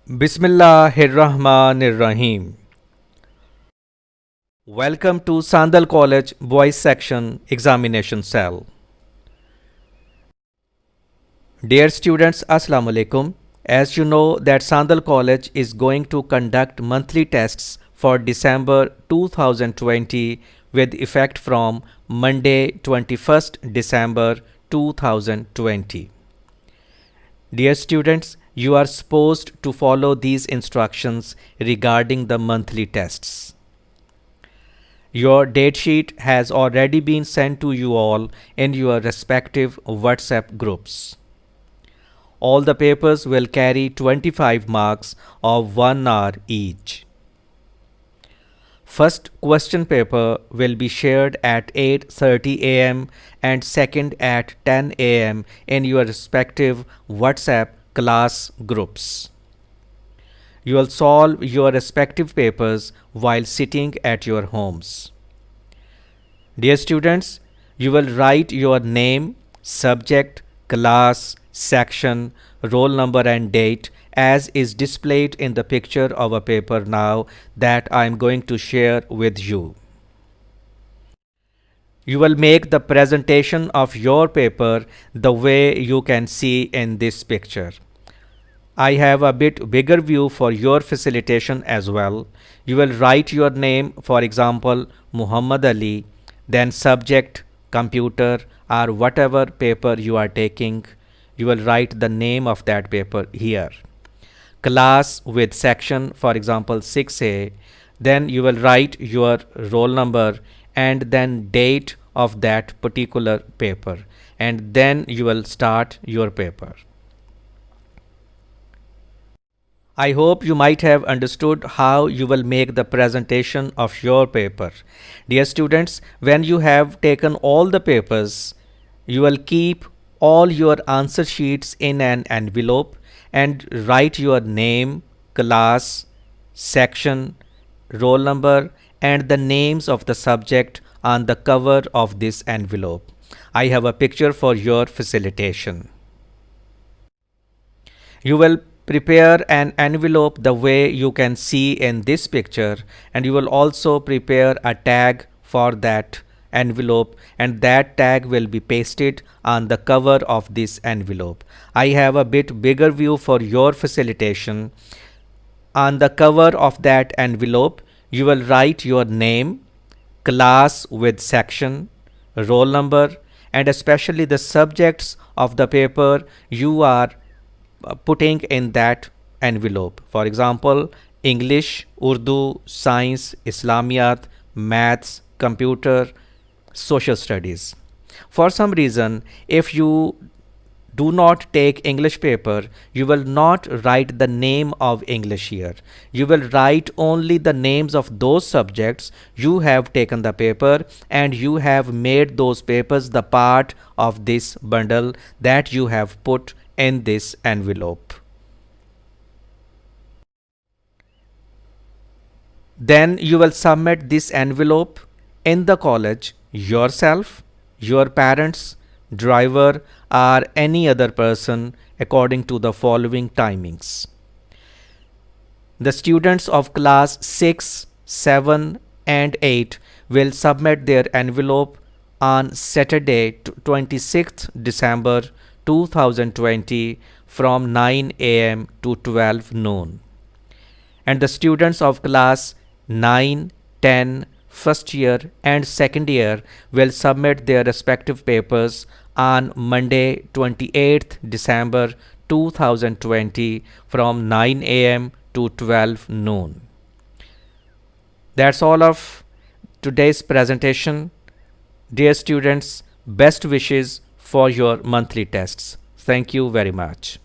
Bismillahirrahmanirrahim. Welcome to Sandal College Boys Section Examination Cell. Dear students, Assalamu alaikum. As you know that Sandal College is going to conduct monthly tests for December 2020 with effect from Monday 21st December 2020. Dear students, you are supposed to follow these instructions regarding the monthly tests. Your date sheet has already been sent to you all in your respective WhatsApp groups. All the papers will carry 25 marks of 1 hour each. First question paper will be shared at 8:30 am and second at 10 am in your respective WhatsApp class groups. You will solve your respective papers while sitting at your homes. Dear students, you will write your name, subject, class, section, roll number and date as is displayed in the picture of a paper now that I am going to share with you. You will make the presentation of your paper the way you can see in this picture. I have a bit bigger view for your facilitation as well. You will write your name, for example, Muhammad Ali, then subject, computer, or whatever paper you are taking. You will write the name of that paper here. Class with section, for example 6A, then you will write your roll number and then date of that particular paper, and then you will start your paper. I hope you might have understood how you will make the presentation of your paper. Dear students, when you have taken all the papers, you will keep all your answer sheets in an envelope and write your name, class, section, roll number and the names of the subject on the cover of this envelope. I have a picture for your facilitation. You will prepare an envelope the way you can see in this picture, and you will also prepare a tag for that envelope, and that tag will be pasted on the cover of this envelope. I have a bit bigger view for your facilitation. On the cover of that envelope, you will write your name, class with section, roll number, and especially the subjects of the paper you are putting in that envelope. For example, English, Urdu, Science, Islamiyat, Maths, Computer, Social Studies. For some reason, if you do not take English paper, you will not write the name of English here. You will write only the names of those subjects you have taken the paper, and you have made those papers the part of this bundle that you have put in this envelope. Then you will submit this envelope in the college yourself, your parents, driver or any other person according to the following timings. The students of class 6, 7 and 8 will submit their envelope on Saturday 26th December 2020 from 9 am to 12 noon. And the students of class 9, 10, first year and second year will submit their respective papers on Monday 28th December 2020 from 9 am to 12 noon. That's all of today's presentation. Dear students, best wishes for your monthly tests. Thank you very much.